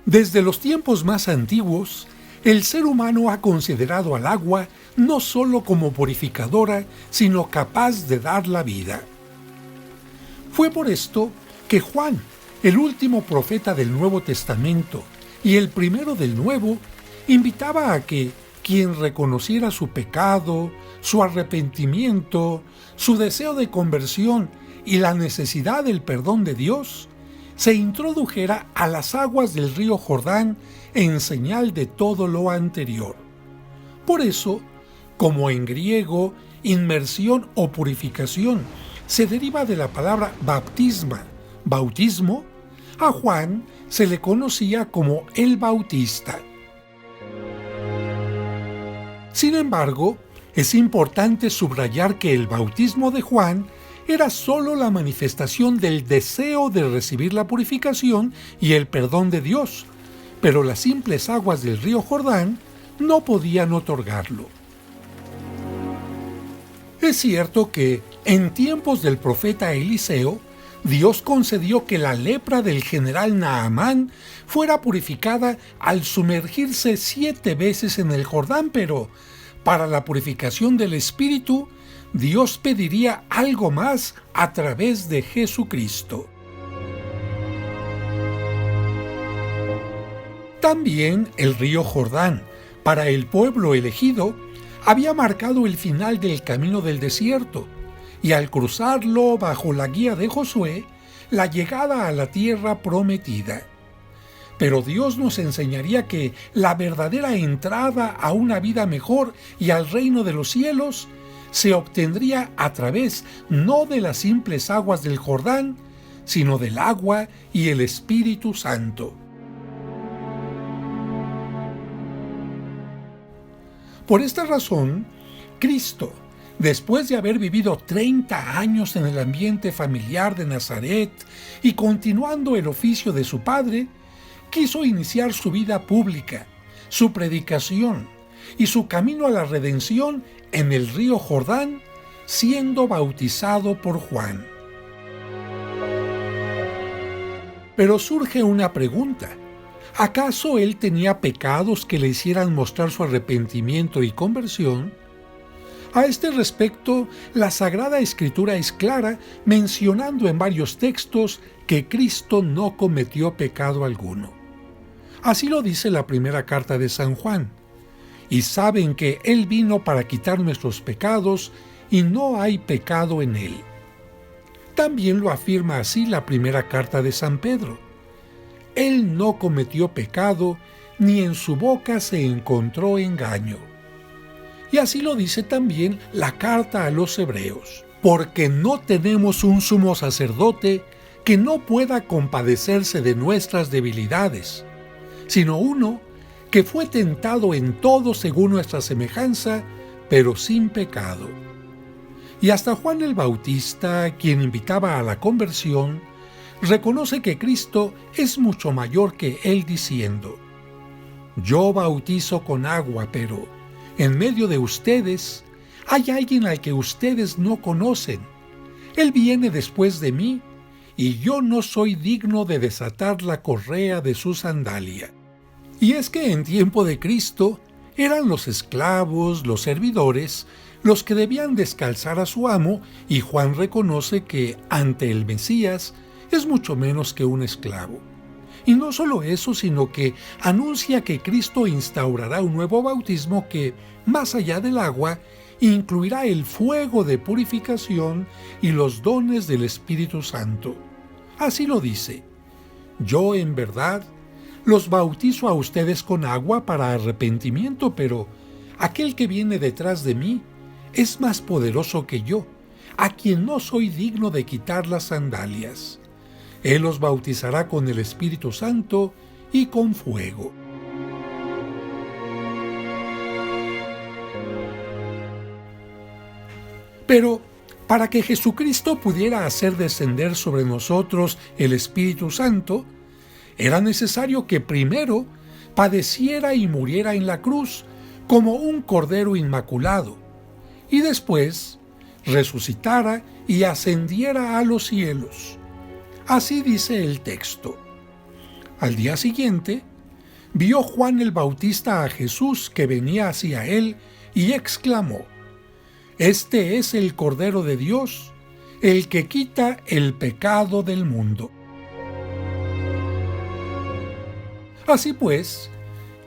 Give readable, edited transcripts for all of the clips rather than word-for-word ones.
Desde los tiempos más antiguos, el ser humano ha considerado al agua no solo como purificadora, sino capaz de dar la vida. Fue por esto que Juan, el último profeta del Nuevo Testamento y el primero del Nuevo, invitaba a que quien reconociera su pecado, su arrepentimiento, su deseo de conversión y la necesidad del perdón de Dios, se introdujera a las aguas del río Jordán en señal de todo lo anterior. Por eso, como en griego, inmersión o purificación se deriva de la palabra baptisma, bautismo, a Juan se le conocía como el Bautista. Sin embargo, es importante subrayar que el bautismo de Juan era solo la manifestación del deseo de recibir la purificación y el perdón de Dios, pero las simples aguas del río Jordán no podían otorgarlo. Es cierto que, en tiempos del profeta Eliseo, Dios concedió que la lepra del general Naamán fuera purificada al sumergirse 7 veces en el Jordán, pero para la purificación del espíritu, Dios pediría algo más a través de Jesucristo. También el río Jordán, para el pueblo elegido, había marcado el final del camino del desierto, y al cruzarlo bajo la guía de Josué, la llegada a la tierra prometida. Pero Dios nos enseñaría que la verdadera entrada a una vida mejor y al reino de los cielos se obtendría a través no de las simples aguas del Jordán, sino del agua y el Espíritu Santo. Por esta razón, Cristo, después de haber vivido 30 años en el ambiente familiar de Nazaret y continuando el oficio de su padre, quiso iniciar su vida pública, su predicación y su camino a la redención en el río Jordán, siendo bautizado por Juan. Pero surge una pregunta. ¿Acaso él tenía pecados que le hicieran mostrar su arrepentimiento y conversión? A este respecto, la Sagrada Escritura es clara, mencionando en varios textos que Cristo no cometió pecado alguno. Así lo dice la primera carta de San Juan. Y saben que Él vino para quitar nuestros pecados y no hay pecado en Él. También lo afirma así la primera carta de San Pedro. Él no cometió pecado, ni en su boca se encontró engaño. Y así lo dice también la carta a los Hebreos. Porque no tenemos un sumo sacerdote que no pueda compadecerse de nuestras debilidades, sino uno que fue tentado en todo según nuestra semejanza, pero sin pecado. Y hasta Juan el Bautista, quien invitaba a la conversión, reconoce que Cristo es mucho mayor que él diciendo: Yo bautizo con agua, pero en medio de ustedes hay alguien al que ustedes no conocen. Él viene después de mí, y yo no soy digno de desatar la correa de su sandalia. Y es que en tiempo de Cristo eran los esclavos, los servidores, los que debían descalzar a su amo, y Juan reconoce que ante el Mesías es mucho menos que un esclavo. Y no solo eso, sino que anuncia que Cristo instaurará un nuevo bautismo que, más allá del agua, incluirá el fuego de purificación y los dones del Espíritu Santo. Así lo dice: Yo en verdad los bautizo a ustedes con agua para arrepentimiento, pero aquel que viene detrás de mí es más poderoso que yo, a quien no soy digno de quitar las sandalias. Él los bautizará con el Espíritu Santo y con fuego. Pero para que Jesucristo pudiera hacer descender sobre nosotros el Espíritu Santo, era necesario que primero padeciera y muriera en la cruz como un cordero inmaculado, y después resucitara y ascendiera a los cielos. Así dice el texto. Al día siguiente, vio Juan el Bautista a Jesús que venía hacia él y exclamó: «Este es el Cordero de Dios, el que quita el pecado del mundo». Así pues,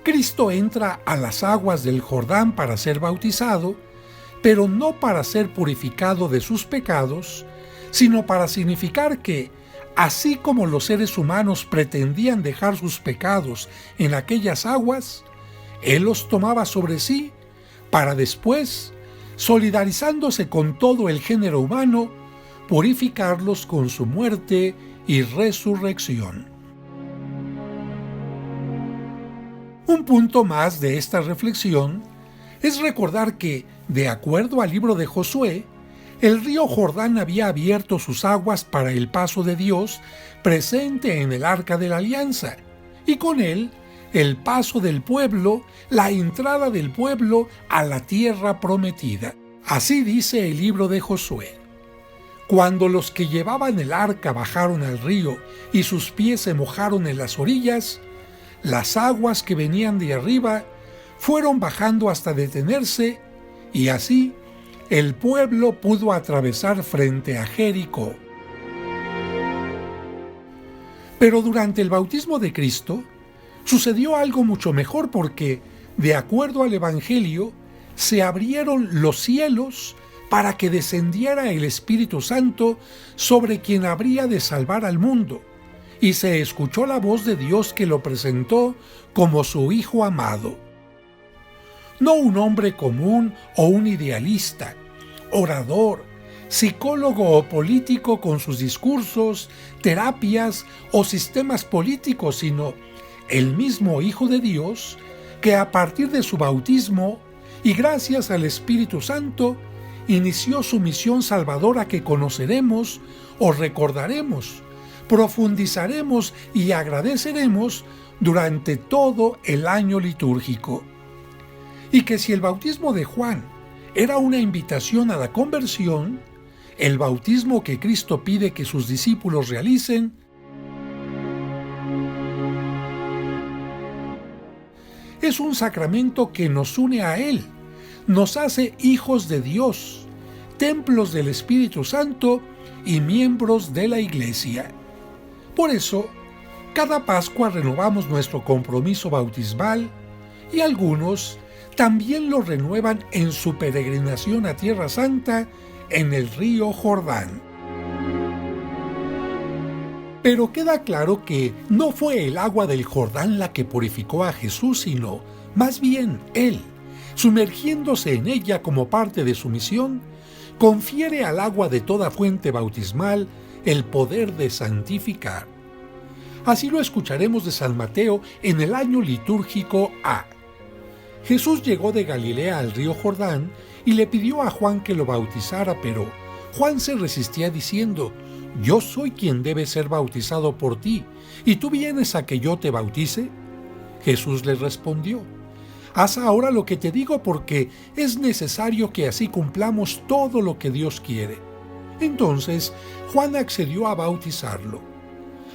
Cristo entra a las aguas del Jordán para ser bautizado, pero no para ser purificado de sus pecados, sino para significar que, así como los seres humanos pretendían dejar sus pecados en aquellas aguas, Él los tomaba sobre sí para después, solidarizándose con todo el género humano, purificarlos con su muerte y resurrección. Un punto más de esta reflexión es recordar que, de acuerdo al libro de Josué, el río Jordán había abierto sus aguas para el paso de Dios presente en el Arca de la Alianza, y con él el paso del pueblo, la entrada del pueblo a la tierra prometida. Así dice el libro de Josué: «Cuando los que llevaban el arca bajaron al río y sus pies se mojaron en las orillas, las aguas que venían de arriba fueron bajando hasta detenerse, y así el pueblo pudo atravesar frente a Jericó». Pero durante el bautismo de Cristo sucedió algo mucho mejor, porque, de acuerdo al Evangelio, se abrieron los cielos para que descendiera el Espíritu Santo sobre quien habría de salvar al mundo, y se escuchó la voz de Dios que lo presentó como su Hijo amado. No un hombre común o un idealista, orador, psicólogo o político con sus discursos, terapias o sistemas políticos, sino el mismo Hijo de Dios, que a partir de su bautismo y gracias al Espíritu Santo, inició su misión salvadora que conoceremos o recordaremos, profundizaremos y agradeceremos durante todo el año litúrgico. Y que si el bautismo de Juan era una invitación a la conversión, el bautismo que Cristo pide que sus discípulos realicen es un sacramento que nos une a Él, nos hace hijos de Dios, templos del Espíritu Santo y miembros de la Iglesia. Por eso, cada Pascua renovamos nuestro compromiso bautismal, y algunos también lo renuevan en su peregrinación a Tierra Santa en el río Jordán. Pero queda claro que no fue el agua del Jordán la que purificó a Jesús, sino más bien Él, sumergiéndose en ella como parte de su misión, confiere al agua de toda fuente bautismal el poder de santificar. Así lo escucharemos de San Mateo en el año litúrgico A. Jesús llegó de Galilea al río Jordán y le pidió a Juan que lo bautizara, pero Juan se resistía diciendo: «Yo soy quien debe ser bautizado por ti, ¿y tú vienes a que yo te bautice?». Jesús le respondió: «Haz ahora lo que te digo, porque es necesario que así cumplamos todo lo que Dios quiere». Entonces Juan accedió a bautizarlo.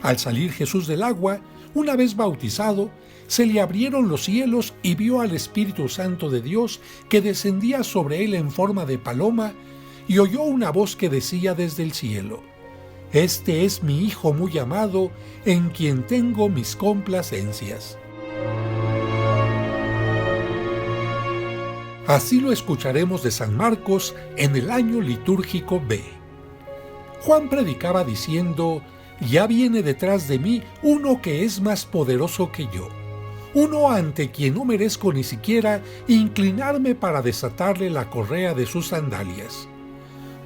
Al salir Jesús del agua, una vez bautizado, se le abrieron los cielos y vio al Espíritu Santo de Dios que descendía sobre él en forma de paloma, y oyó una voz que decía desde el cielo: «Este es mi Hijo muy amado, en quien tengo mis complacencias». Así lo escucharemos de San Marcos en el año litúrgico B. Juan predicaba diciendo: «Ya viene detrás de mí uno que es más poderoso que yo, uno ante quien no merezco ni siquiera inclinarme para desatarle la correa de sus sandalias.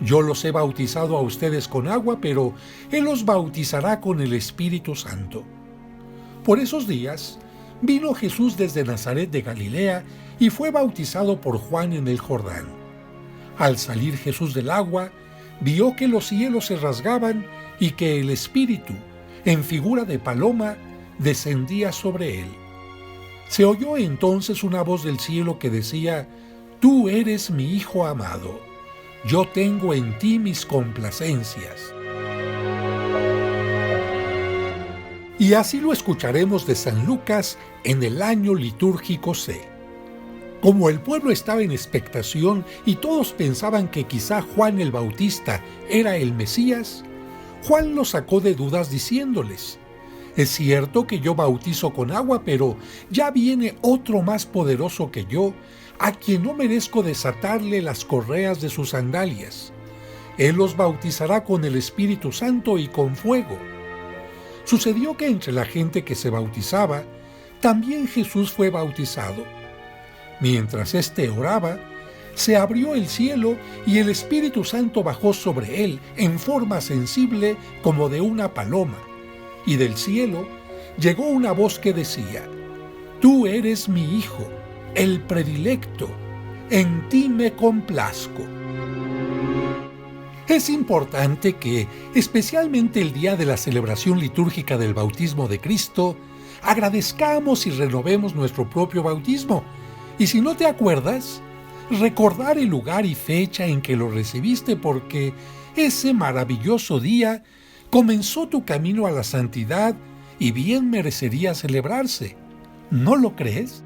Yo los he bautizado a ustedes con agua, pero Él los bautizará con el Espíritu Santo». Por esos días vino Jesús desde Nazaret de Galilea y fue bautizado por Juan en el Jordán. Al salir Jesús del agua, vio que los cielos se rasgaban y que el Espíritu, en figura de paloma, descendía sobre él. Se oyó entonces una voz del cielo que decía: «Tú eres mi Hijo amado, yo tengo en ti mis complacencias». Y así lo escucharemos de San Lucas en el año litúrgico C. Como el pueblo estaba en expectación y todos pensaban que quizá Juan el Bautista era el Mesías, Juan los sacó de dudas diciéndoles: es cierto que yo bautizo con agua, pero ya viene otro más poderoso que yo, a quien no merezco desatarle las correas de sus sandalias. Él los bautizará con el Espíritu Santo y con fuego. Sucedió que entre la gente que se bautizaba, también Jesús fue bautizado. Mientras éste oraba, se abrió el cielo y el Espíritu Santo bajó sobre él en forma sensible como de una paloma, y del cielo llegó una voz que decía: Tú eres mi Hijo, el predilecto, en ti me complazco. Es importante que, especialmente el día de la celebración litúrgica del bautismo de Cristo, agradezcamos y renovemos nuestro propio bautismo. Y si no te acuerdas, recordar el lugar y fecha en que lo recibiste, porque ese maravilloso día comenzó tu camino a la santidad y bien merecería celebrarse. ¿No lo crees?